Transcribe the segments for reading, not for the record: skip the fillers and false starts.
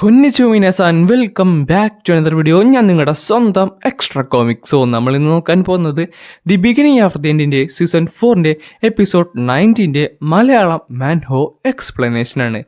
Konnichiwa minasan, welcome back to another video. ഞാൻ നിങ്ങളുടെ സ്വന്തം എക്സ്ട്രാ കോമിക്. സോ നമ്മൾ ഇന്ന് നോക്കാൻ പോകുന്നത് ദി ബിഗിനിങ് ഓഫ് ദി എൻഡിൻ്റെ സീസൺ 4 എപ്പിസോഡ് 19 മലയാളം മാൻഹോ എക്സ്പ്ലനേഷനാണ്.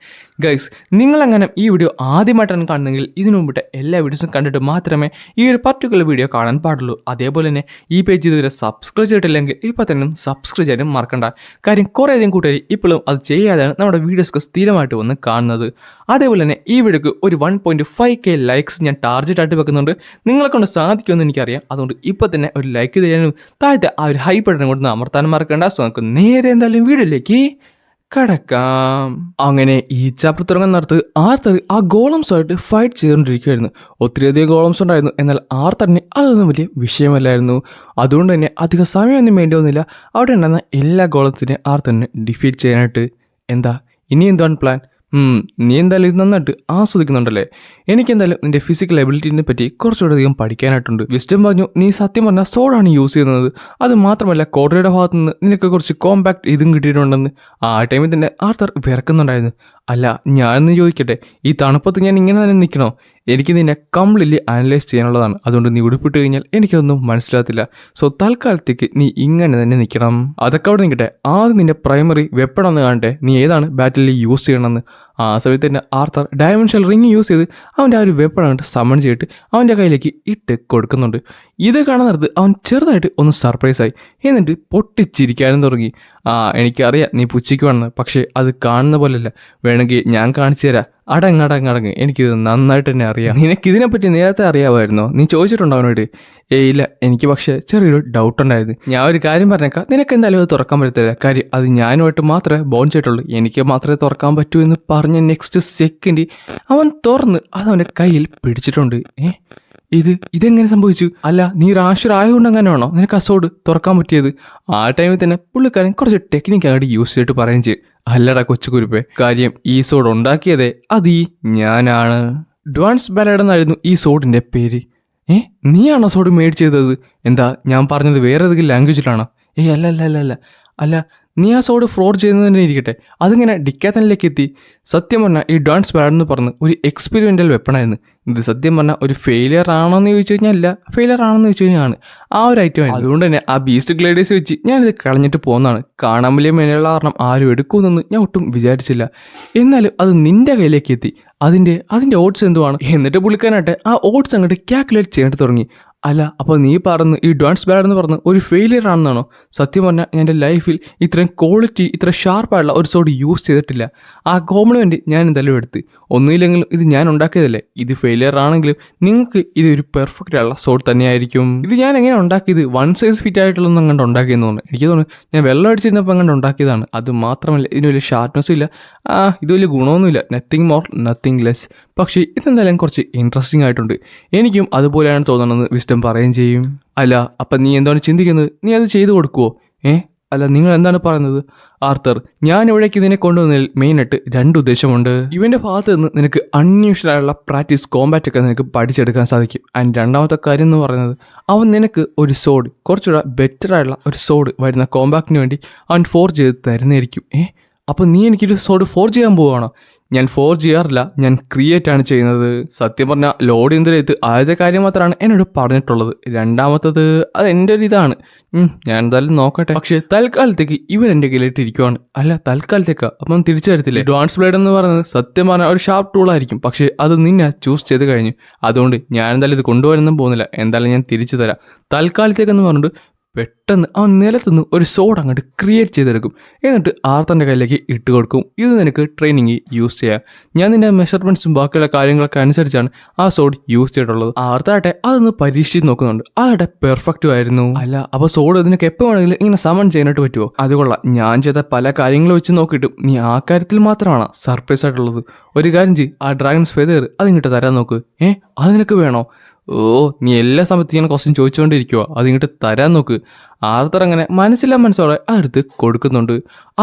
ഗൈസ്, നിങ്ങളങ്ങനെ ഈ വീഡിയോ ആദ്യമായിട്ടാണ് കാണുന്നതെങ്കിൽ ഇതിനു മുമ്പിട്ട് എല്ലാ വീഡിയോസും കണ്ടിട്ട് മാത്രമേ ഈ ഒരു പർട്ടിക്കുലർ വീഡിയോ കാണാൻ പാടുള്ളൂ. അതേപോലെ തന്നെ ഈ പേജ് ഇതുവരെ സബ്സ്ക്രൈബ് ചെയ്തിട്ടില്ലെങ്കിൽ ഇപ്പോൾ തന്നെ സബ്സ്ക്രൈബ് ചെയ്യാനും മറക്കണ്ട. കാര്യം കുറേ അധികം കൂട്ടുകാർ ഇപ്പോഴും അത് ചെയ്യാതെയാണ് നമ്മുടെ വീഡിയോസൊക്കെ സ്ഥിരമായിട്ട് വന്ന് കാണുന്നത്. അതേപോലെ തന്നെ ഈ വീഡിയോക്ക് ഒരു 1.5K ലൈക്സ് ഞാൻ ടാർഗറ്റ് ആയിട്ട് വെക്കുന്നുണ്ട്. നിങ്ങളെ കൊണ്ട് സാധിക്കുമെന്ന് എനിക്കറിയാം. അതുകൊണ്ട് ഇപ്പോൾ തന്നെ ഒരു ലൈക്ക് തരാനും താഴത്തെ ആ ഒരു ഹൈ ബട്ടൺ കൊണ്ട് അമർത്താനും മറക്കണ്ട. സോ നമുക്ക് നേരെ എന്തായാലും വീഡിയോയിലേക്ക് കടക്കാം. അങ്ങനെ ഈ ചാപ്റ്റർ തുടങ്ങുന്നിടത്ത് ആർത്തർ ആ ഗോളംസുമായിട്ട് ഫൈറ്റ് ചെയ്തുകൊണ്ടിരിക്കുകയായിരുന്നു. ഒത്തിരിയധികം ഗോളംസ് ഉണ്ടായിരുന്നു. എന്നാൽ ആർത്തറിന് അതൊന്നും വലിയ വിഷയമല്ലായിരുന്നു. അതുകൊണ്ട് തന്നെ അധികം സമയമൊന്നും വേണ്ടി വന്നില്ല. അവിടെ ഉണ്ടായിരുന്ന എല്ലാ ഗോളംസിനെയും ആർത്തറിന് ഡിഫീറ്റ് ചെയ്യാനായിട്ട്. എന്താ ഇനി എന്താണ് പ്ലാൻ? നീ എന്തായാലും ഇത് നന്നായിട്ട് ആസ്വദിക്കുന്നുണ്ടല്ലേ? എനിക്കെന്തായാലും നിന്റെ ഫിസിക്കൽ എബിലിറ്റിനെ പറ്റി കുറച്ചുകൂടെ അധികം പഠിക്കാനായിട്ടുണ്ട്. വിസ്റ്റം പറഞ്ഞു, നീ സത്യം പറഞ്ഞാൽ സോഡാണ് യൂസ് ചെയ്യുന്നത്. അത് മാത്രമല്ല കോഡ്രയുടെ ഭാഗത്തു നിന്ന് നിനക്ക് കുറച്ച് കോമ്പാക്ട് ഇതും കിട്ടിയിട്ടുണ്ടെന്ന്. ആ ടൈമിൽ തന്നെ ആർത്തർ വിറക്കുന്നുണ്ടായിരുന്നു. അല്ല, ഞാനൊന്ന് ചോദിക്കട്ടെ, ഈ തണുപ്പത്ത് ഞാൻ ഇങ്ങനെ തന്നെ നിൽക്കണോ? എനിക്ക് നിന്നെ കംപ്ലീറ്റ്ലി അനലൈസ് ചെയ്യാനുള്ളതാണ്. അതുകൊണ്ട് നീ ഉടുപ്പിട്ട് കഴിഞ്ഞാൽ എനിക്കതൊന്നും മനസ്സിലാകത്തില്ല. സോ തൽക്കാലത്തേക്ക് നീ ഇങ്ങനെ തന്നെ നിൽക്കണം. അതൊക്കെ അവിടെ നിൽക്കട്ടെ, ആദ്യം നിന്റെ പ്രൈമറി വെപ്പൺ ഒന്ന് കാണട്ടെ. നീ ഏതാണ് ബാറ്റിൽ യൂസ് ചെയ്യണമെന്ന്. ആ സമയത്ത് തന്നെ ആർത്തർ ഡയമെൻഷണൽ റിങ് യൂസ് ചെയ്ത് അവൻ്റെ ആ ഒരു വെപ്പൺ അങ്ങോട്ട് സമൺ ചെയ്തിട്ട് അവൻ്റെ കയ്യിലേക്ക് ഇട്ട് കൊടുക്കുന്നുണ്ട്. ഇത് കാണുന്നിടത്ത് അവൻ ചെറുതായിട്ട് ഒന്ന് സർപ്രൈസായി. എന്നിട്ട് പൊട്ടിച്ചിരിക്കാനും തുടങ്ങി. എനിക്കറിയാം നീ പുച്ഛിക്കുവാണെന്ന്, പക്ഷേ അത് കാണുന്ന പോലെയല്ല. വേണമെങ്കിൽ ഞാൻ കാണിച്ചു തരാം. അടങ്ങ്, എനിക്കിത് നന്നായിട്ട് തന്നെ അറിയാം. നിനക്കിതിനെപ്പറ്റി നേരത്തെ അറിയാമായിരുന്നോ? നീ ചോദിച്ചിട്ടുണ്ടോ അവനോട്? ഇല്ല, എനിക്ക് പക്ഷേ ചെറിയൊരു ഡൗട്ട് ഉണ്ടായിരുന്നു. ഞാൻ ഒരു കാര്യം പറഞ്ഞേക്കാം, നിനക്ക് എന്തായാലും അത് തുറക്കാൻ പറ്റത്തില്ല. കാര്യം അത് ഞാനുമായിട്ട് മാത്രമേ ബോണ്ട് ചെയ്തിട്ടുള്ളൂ. എനിക്ക് മാത്രമേ തുറക്കാൻ പറ്റൂ എന്ന് പറഞ്ഞ നെക്സ്റ്റ് സെക്കൻഡ് അവൻ തുറന്ന് അതവൻ്റെ കയ്യിൽ പിടിച്ചിട്ടുണ്ട്. ഇതെങ്ങനെ സംഭവിച്ചു? അല്ല, നീ റാഷർ ആയതുകൊണ്ട് അങ്ങനെയാണോ നിനക്ക് ആ സോഡ് തുറക്കാൻ പറ്റിയത്? ആ ടൈമിൽ തന്നെ പുള്ളിക്കാരൻ കുറച്ച് ടെക്നിക്ക് അങ്ങോട്ട് യൂസ് ചെയ്തിട്ട് പറയുകയും ചെയ്യും. അല്ലടാ കൊച്ചുകുരുപ്പേ, കാര്യം ഈ സോഡ് ഉണ്ടാക്കിയതേ അത് ഞാനാണ്. ഡ്വാൻസ് ബാലഡ് എന്നായിരുന്നു ഈ സോഡിന്റെ പേര്. നീയാണോ സോഡ് മേഡ് ചെയ്തത്? എന്താ ഞാൻ പറഞ്ഞത് വേറെ ഏതെങ്കിലും ലാംഗ്വേജിലാണോ? അല്ല, നീ ആ സോഡ് ഫ്രോഡ് ചെയ്യുന്നത് തന്നെ ഇരിക്കട്ടെ, അതിങ്ങനെ ഡിക്കാത്തനിലേക്ക് എത്തി. സത്യം പറഞ്ഞാൽ ഈ ഡ്വാൻസ് ബാലഡ് എന്ന് പറഞ്ഞ് ഒരു എക്സ്പെരിമെൻ്റൽ വെപ്പണായിരുന്നു. ഇത് സത്യം പറഞ്ഞാൽ ഒരു ഫെയിലിയർ ആണോന്ന് ചോദിച്ചു കഴിഞ്ഞാൽ അല്ല, ഫെയിലിയർ ആണോന്ന് ചോദിച്ചു കഴിഞ്ഞാൽ ആണ് ആ ഒരു ഐറ്റം ആയിരുന്നു. അതുകൊണ്ട് തന്നെ ആ ബീസ്റ്റ് ഗ്ലൈഡേഴ്സ് വെച്ച് ഞാനിത് കളഞ്ഞിട്ട് പോകുന്നതാണ്. കാണാൻ വലിയ മേലുള്ള കാരണം ആരും എടുക്കുമെന്നൊന്നും ഞാൻ ഒട്ടും വിചാരിച്ചില്ല. എന്നാലും അത് നിന്റെ കയ്യിലേക്ക് എത്തി. അതിൻ്റെ ഓട്സ് എന്തുവാണ്? എന്നിട്ട് പുള്ളിക്കാനായിട്ട് ആ ഓട്സ് അങ്ങോട്ട് കാൽക്കുലേറ്റ് ചെയ്യാനായിട്ട് തുടങ്ങി. അല്ല, അപ്പോൾ നീ പറഞ്ഞ് ഈ ഡ്വാൻസ് ബാലഡ് എന്ന് പറഞ്ഞ് ഒരു ഫെയിലിയർ ആണെന്നാണോ? സത്യം പറഞ്ഞാൽ ഞാൻ എൻ്റെ ലൈഫിൽ ഇത്രയും ക്വാളിറ്റി ഇത്ര ഷാർപ്പായിട്ടുള്ള ഒരു സോഡ് യൂസ് ചെയ്തിട്ടില്ല. ആ കോംപ്ലിമെൻറ്റ് ഞാൻ എന്തായാലും എടുത്ത്. ഒന്നുമില്ലെങ്കിലും ഇത് ഞാൻ ഉണ്ടാക്കിയതല്ലേ. ഇത് ഫെയിലിയർ ആണെങ്കിലും നിങ്ങൾക്ക് ഇത് ഒരു പെർഫെക്റ്റ് ആയിട്ടുള്ള സോഡ് തന്നെയായിരിക്കും. ഇത് ഞാൻ എങ്ങനെ ഉണ്ടാക്കിയത്? 1 size ഫിറ്റ് ആയിട്ടുള്ളൊന്നും അങ്ങോട്ട് ഉണ്ടാക്കിയെന്ന് തോന്നുന്നു. എനിക്ക് തോന്നുന്നു ഞാൻ വെള്ളം അടിച്ചിരുന്നപ്പോൾ അങ്ങോട്ട് ഉണ്ടാക്കിയതാണ്. അത് മാത്രമല്ല ഇതിന് വലിയ ഷാർപ്നെസ്സും ഇല്ല, ഇത് വലിയ ഗുണമൊന്നുമില്ല. Nothing more nothing less. പക്ഷേ ഇതെന്തായാലും കുറച്ച് ഇൻട്രസ്റ്റിംഗ് ആയിട്ടുണ്ട്. എനിക്കും അതുപോലെയാണ് തോന്നണമെന്ന് വിസ്റ്റം പറയുകയും ചെയ്യും. അല്ല, അപ്പം നീ എന്താണ് ചിന്തിക്കുന്നത്? നീ അത് ചെയ്തു കൊടുക്കുവോ? അല്ല, നിങ്ങൾ എന്താണ് പറയുന്നത്? ആർത്തർ, ഞാൻ ഇവിടേക്ക് ഇതിനെ കൊണ്ടുവന്നതിൽ മെയിനായിട്ട് 2 ഉദ്ദേശമുണ്ട്. ഇവൻ്റെ ഭാഗത്ത് നിന്ന് നിനക്ക് അൺയൂഷ്വൽ ആയുള്ള പ്രാക്ടീസ് കോമ്പാറ്റ് ഒക്കെ നിനക്ക് പഠിച്ചെടുക്കാൻ സാധിക്കും. ആൻഡ് രണ്ടാമത്തെ കാര്യം എന്ന് പറയുന്നത്, അവൻ നിനക്ക് ഒരു സോഡ്, കുറച്ചുകൂടെ ബെറ്റർ ആയിട്ടുള്ള ഒരു സോഡ് വരുന്ന കോമ്പാക്റ്റിന് വേണ്ടി അവൻ ഫോർജ് ചെയ്ത് തരുന്നതായിരിക്കും. അപ്പോൾ നീ എനിക്കൊരു സോഡ് ഫോർജ് ചെയ്യാൻ പോവുകയാണോ? ഞാൻ ഫോർജ് ചെയ്യാറില്ല, ഞാൻ ക്രിയേറ്റ് ആണ് ചെയ്യുന്നത്. സത്യം പറഞ്ഞാൽ ലോഡ് ചെയ്യുന്നതിലേക്ക് ആദ്യത്തെ കാര്യം മാത്രമാണ് എന്നോട് പറഞ്ഞിട്ടുള്ളത്. രണ്ടാമത്തത് അത് എൻ്റെ ഒരു ഇതാണ്. ഞാൻ എന്തായാലും നോക്കട്ടെ. പക്ഷേ തൽക്കാലത്തേക്ക് ഇവൻ എൻ്റെ കയ്യിലിട്ട് ഇരിക്കുവാണ്. അല്ല, തൽക്കാലത്തേക്കാ? അപ്പം തിരിച്ചു തരത്തില്ലേ? ഡ്വാൻസ് ബ്ലേഡ് എന്ന് പറയുന്നത് സത്യം പറഞ്ഞാൽ ഒരു ഷാർപ്പ് ടൂളായിരിക്കും. പക്ഷേ അത് നിന്നെ ചൂസ് ചെയ്ത് കഴിഞ്ഞു. അതുകൊണ്ട് ഞാൻ എന്തായാലും ഇത് കൊണ്ടുവരാനൊന്നും പോകുന്നില്ല. എന്തായാലും ഞാൻ തിരിച്ചു തരാം. തൽക്കാലത്തേക്കെന്ന് പറഞ്ഞിട്ട് പെട്ടെന്ന് അവൻ നിലത്തുനിന്ന് ഒരു സോഡ് അങ്ങോട്ട് ക്രിയേറ്റ് ചെയ്തെടുക്കും. എന്നിട്ട് ആർത്തൻ്റെ കയ്യിലേക്ക് ഇട്ട് കൊടുക്കും. ഇത് നിനക്ക് ട്രെയിനിങ് യൂസ് ചെയ്യാം. ഞാൻ നിന്റെ മെഷർമെൻറ്റ്സും ബാക്കിയുള്ള കാര്യങ്ങളൊക്കെ അനുസരിച്ചാണ് ആ സോഡ് യൂസ് ചെയ്തിട്ടുള്ളത്. ആർത്താട്ടെ അതൊന്ന് പരീക്ഷിച്ച് നോക്കുന്നുണ്ട്. അതാട്ടെ പെർഫെക്റ്റും ആയിരുന്നു. അല്ല, അപ്പോൾ സോഡ് നിനക്ക് എപ്പോൾ വേണമെങ്കിലും ഇങ്ങനെ സമൺ ചെയ്യാനായിട്ട് പറ്റുമോ? അതുകൊള്ളാം. ഞാൻ ചെയ്ത പല കാര്യങ്ങൾ വെച്ച് നോക്കിയിട്ടും നീ ആ കാര്യത്തിൽ മാത്രമാണ് സർപ്രൈസ് ആയിട്ടുള്ളത്. ഒരു കാര്യം ചെയ്യ്, ആ ഡ്രാഗൺസ് ഫെതർ അതിങ്ങോട്ട് തരാൻ നോക്ക്. അത് നിനക്ക് വേണോ? നീ എല്ലാ സമയത്തും ഇങ്ങനെ ക്വസ്റ്റ്യൻ ചോദിച്ചുകൊണ്ടിരിക്കുവോ? അതിങ്ങോട്ട് തരാൻ നോക്ക്. ആർത്തർ അങ്ങനെ മനസ്സിലോടെ അതെടുത്ത് കൊടുക്കുന്നുണ്ട്.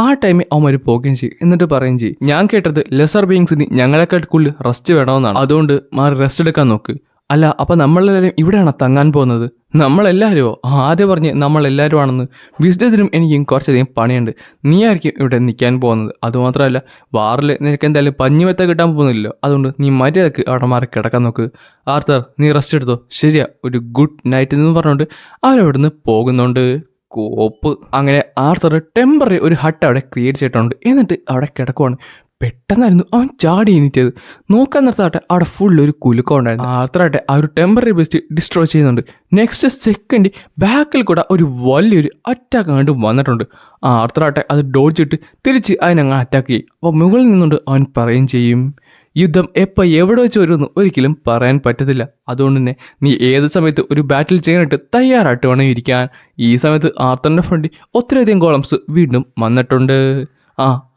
ആ ടൈമിൽ അവന്മാർ പോകുകയും ചെയ്യും. എന്നിട്ട് പറയുകയും ചെയ്യും, ഞാൻ കേട്ടത് ലെസർ ബീയിങ്സിന് ഞങ്ങളെക്കാൾ കൂടുതൽ റെസ്റ്റ് വേണമെന്നാണ്. അതുകൊണ്ട് മാറി റെസ്റ്റ് എടുക്കാൻ നോക്ക്. അല്ല അപ്പം നമ്മളെല്ലാവരും ഇവിടെയാണോ തങ്ങാൻ പോകുന്നത്? നമ്മളെല്ലാവരുമോ? ആര് പറഞ്ഞ് നമ്മളെല്ലാവരും ആണെന്ന്? വിസ്ഡത്തിനും എനിക്കും കുറച്ചധികം പണിയുണ്ട്. നീ ആയിരിക്കും ഇവിടെ നിൽക്കാൻ പോകുന്നത്. അതുമാത്രമല്ല വാറിൽ നിനക്ക് എന്തായാലും പഞ്ഞിമെത്ത കിട്ടാൻ പോകുന്നില്ലല്ലോ. അതുകൊണ്ട് നീ മര്യാദക്ക് അവിടെ മാറി കിടക്കാൻ നോക്ക്. ആർത്തർ നീ റെസ്റ്റ് എടുത്തോ. ശരിയാ, ഒരു ഗുഡ് നൈറ്റ് എന്ന് പറഞ്ഞുകൊണ്ട് അവരവിടുന്ന് പോകുന്നുണ്ട്. കോപ്പ്. അങ്ങനെ ആർത്തർ ടെമ്പററി ഒരു ഹട്ട് അവിടെ ക്രിയേറ്റ് ചെയ്തിട്ടുണ്ട്. എന്നിട്ട് അവിടെ കിടക്കുവാണ്. പെട്ടെന്നായിരുന്നു അവൻ ചാടി എണീറ്റത്. നോക്കാൻ നിർത്താട്ടെ അവിടെ ഫുൾ ഒരു കുലുക്കം ഉണ്ടായിരുന്നു. ആർത്തറാട്ടെ ആ ഒരു ടെമ്പററി ബെസ്റ്റ് ഡിസ്ട്രോയ് ചെയ്യുന്നുണ്ട്. നെക്സ്റ്റ് സെക്കൻഡ് ബാക്കിൽ കൂടെ ഒരു വലിയൊരു അറ്റാക്ക് അങ്ങോട്ട് വന്നിട്ടുണ്ട്. ആർത്തറാട്ടെ അത് ഡോഡ്ജിട്ട് തിരിച്ച് അതിനങ്ങ് അറ്റാക്ക് ചെയ്യും. അപ്പോൾ മുകളിൽ നിന്നുകൊണ്ട് അവൻ പറയുകയും ചെയ്യും, യുദ്ധം എപ്പോൾ എവിടെ വെച്ച് വരുമെന്ന് ഒരിക്കലും പറയാൻ പറ്റത്തില്ല. അതുകൊണ്ട് തന്നെ നീ ഏത് സമയത്ത് ഒരു ബാറ്റിൽ ചെയ്യാനായിട്ട് തയ്യാറായിട്ട് വേണം ഇരിക്കാൻ. ഈ സമയത്ത് ആർത്തറിൻ്റെ ഫ്രണ്ടിൽ ഒത്തിരിയധികം കോളംസ് വീണ്ടും വന്നിട്ടുണ്ട്.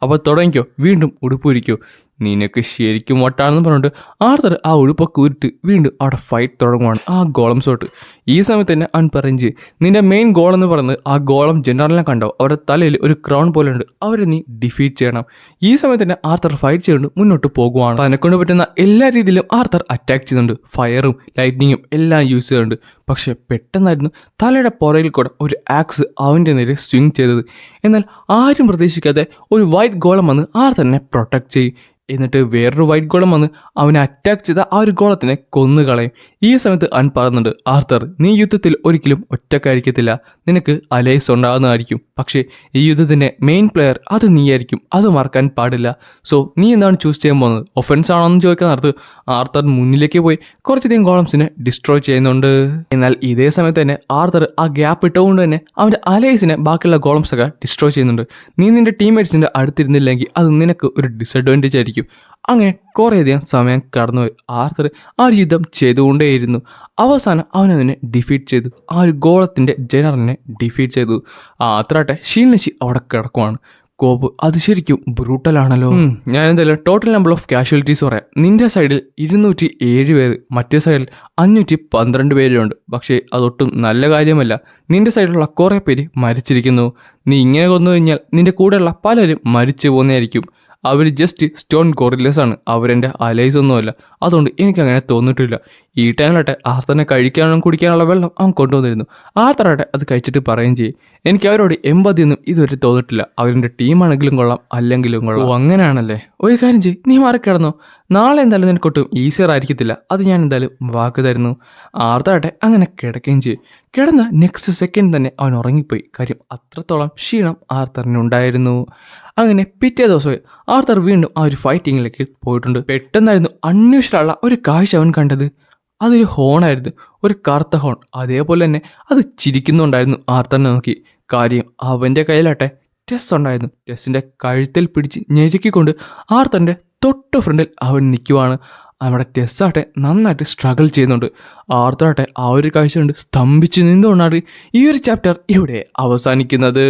അപ്പോൾ തുടങ്ങിക്കോ, വീണ്ടും ഉടുപ്പൂരിക്കോ. നിനക്ക് ശരിക്കും വട്ടാണെന്ന് പറഞ്ഞിട്ട് ആർത്തർ ആ ഉടുപ്പൊക്കെ ഉരുട്ട് വീണ്ടും അവിടെ ഫൈറ്റ് തുടങ്ങുവാണ് ആ ഗോളംസോട്ട്. ഈ സമയത്ത് തന്നെ അവൻ പറയും, നിന്റെ മെയിൻ ഗോൾ എന്ന് പറയുന്നത് ആ ഗോളം ജനറലിനെ കണ്ടോ, അവരുടെ തലയിൽ ഒരു ക്രൗൺ പോലെ ഉണ്ട്, അവരെ നീ ഡിഫീറ്റ് ചെയ്യണം. ഈ സമയത്ത് തന്നെ ആർത്തർ ഫൈറ്റ് ചെയ്തുകൊണ്ട് മുന്നോട്ട് പോകുവാണ്. തന്നെക്കൊണ്ട് പറ്റുന്ന എല്ലാ രീതിയിലും ആർത്തർ അറ്റാക്ക് ചെയ്യുന്നുണ്ട്. ഫയറും ലൈറ്റ്നിങ്ങും എല്ലാം യൂസ് ചെയ്യുന്നുണ്ട്. പക്ഷെ പെട്ടെന്നായിരുന്നു തലയുടെ പുറകിൽ കൂടെ ഒരു ആക്സ് അവൻ്റെ നേരെ സ്വിങ് ചെയ്തത്. എന്നാൽ ആരും പ്രതീക്ഷിക്കാതെ ഒരു വൈറ്റ് ഗോളം വന്ന് ആർത്തറിനെ പ്രൊട്ടക്ട് ചെയ്യും. എന്നിട്ട് വേറൊരു വൈറ്റ് ഗോളം വന്ന് അവനെ അറ്റാക്ക് ചെയ്ത ആ ഒരു ഗോളത്തിനെ കൊന്നുകളയും. ഈ സമയത്ത് അവൻ പറയുന്നുണ്ട്, ആർത്തർ നീ യുദ്ധത്തിൽ ഒരിക്കലും ഒറ്റക്കായിരിക്കത്തില്ല, നിനക്ക് അലൈസ് ഉണ്ടാകുന്നതായിരിക്കും. പക്ഷേ ഈ യുദ്ധത്തിൻ്റെ മെയിൻ പ്ലെയർ അത് നീയായിരിക്കും, അത് മറക്കാൻ പാടില്ല. സോ നീ എന്താണ് ചൂസ് ചെയ്യാൻ പോകുന്നത്? ഒഫൻസ് ആണോ എന്ന് ചോദിക്കാൻ നേരത്ത് ആർത്തർ മുന്നിലേക്ക് പോയി കുറച്ചധികം ഗോളംസിനെ ഡിസ്ട്രോയ് ചെയ്യുന്നുണ്ട്. എന്നാൽ ഇതേ സമയത്ത് തന്നെ ആർത്തർ ആ ഗ്യാപ്പ് ഇട്ടുകൊണ്ട് തന്നെ അവൻ്റെ അലൈസിനെ ബാക്കിയുള്ള ഗോളംസൊക്കെ ഡിസ്ട്രോയ് ചെയ്യുന്നുണ്ട്. നീ നിന്റെ ടീംമേറ്റ്സിൻ്റെ അടുത്തിരുന്നില്ലെങ്കിൽ അത് നിനക്ക് ഒരു ഡിസഡ്വാൻറ്റേജ് ആയിരിക്കും. അങ്ങനെ കുറേയധികം സമയം കടന്നുപോയി. ആർത്തർ ആ ഒരു യുദ്ധം ചെയ്തുകൊണ്ടേയിരുന്നു. അവസാനം അവനതിനെ ഡിഫീറ്റ് ചെയ്തു. ആ ഒരു ഗോളത്തിൻ്റെ ജനറലിനെ ഡിഫീറ്റ് ചെയ്തു. ആർത്തറാട്ടെ ക്ഷീണിച്ച് അവിടെ കിടക്കുവാണ്. കോപ്പ് അത് ശരിക്കും ബ്രൂട്ടലാണല്ലോ. ഞാൻ എന്തായാലും ടോട്ടൽ നമ്പർ ഓഫ് കാഷ്വാലിറ്റീസ് പറയാം. നിന്റെ സൈഡിൽ 207 പേര്, മറ്റേ സൈഡിൽ 512 പേരുണ്ട്. പക്ഷേ അതൊട്ടും നല്ല കാര്യമല്ല. നിന്റെ സൈഡിലുള്ള കുറേ പേര് മരിച്ചിരിക്കുന്നു. നീ ഇങ്ങനെ കൊന്നു കഴിഞ്ഞാൽ നിന്റെ കൂടെയുള്ള പലരും മരിച്ചു പോകുന്നതായിരിക്കും. അവർ ജസ്റ്റ് സ്റ്റോൺ ഗോറില്ലേഴ്സ് ആണ്, അവരെൻ്റെ അലൈസ് ഒന്നുമല്ല. അതുകൊണ്ട് എനിക്കങ്ങനെ തോന്നിയിട്ടില്ല. ഈ ടൈമിലാട്ടെ ആർത്തറിനെ കഴിക്കാനും കുടിക്കാനുള്ള വെള്ളം അവൻ കൊണ്ടുവന്നിരുന്നു. ആർത്തറാട്ടെ അത് കഴിച്ചിട്ട് പറയുകയും ചെയ്യും, എനിക്ക് അവരോട് എമ്പതിയൊന്നും ഇതുവരെ തോന്നിയിട്ടില്ല. അവരുടെ ടീമാണെങ്കിലും കൊള്ളാം, അല്ലെങ്കിലും കൊള്ളാം. അങ്ങനെയാണല്ലേ, ഒരു കാര്യം ചെയ്യും, നീ മാറിക്കിടന്നോ. നാളെ എന്തായാലും നിനക്കൊട്ടും ഈസിയർ ആയിരിക്കത്തില്ല, അത് ഞാൻ എന്തായാലും വാക്ക് തരുന്നു. ആർത്തറാട്ടെ അങ്ങനെ കിടക്കുകയും ചെയ്യും. കിടന്ന നെക്സ്റ്റ് സെക്കൻഡ് തന്നെ അവൻ ഉറങ്ങിപ്പോയി. കാര്യം അത്രത്തോളം ക്ഷീണം ആർത്തറിനുണ്ടായിരുന്നു. അങ്ങനെ പിറ്റേ ദിവസമായി ആർത്തർ വീണ്ടും ആ ഒരു ഫൈറ്റിങ്ങിലേക്ക് പോയിട്ടുണ്ട്. പെട്ടെന്നായിരുന്നു അൺയൂഷ്വലുള്ള ഒരു കാഴ്ച അവൻ കണ്ടത്. അതൊരു ഹോണായിരുന്നു, ഒരു കറുത്ത ഹോൺ. അതേപോലെ തന്നെ അത് ചിരിക്കുന്നുണ്ടായിരുന്നു ആർത്തറിനെ നോക്കി. കാര്യം അവൻ്റെ കയ്യിലാട്ടെ ടെസ് ഉണ്ടായിരുന്നു. ടെസ്സിൻ്റെ കഴുത്തിൽ പിടിച്ച് ഞെരുക്കിക്കൊണ്ട് ആർത്തറിൻ്റെ തൊട്ട് ഫ്രണ്ടിൽ അവൻ നിൽക്കുവാണ്. നമ്മുടെ ടെസ്സാട്ടെ നന്നായിട്ട് സ്ട്രഗിൾ ചെയ്യുന്നുണ്ട്. ആർത്തറാട്ടെ ആ ഒരു കാഴ്ച കൊണ്ട് സ്തംഭിച്ച് നിന്നുകൊണ്ടാണ് ഈ ഒരു ചാപ്റ്റർ ഇവിടെ അവസാനിക്കുന്നത്.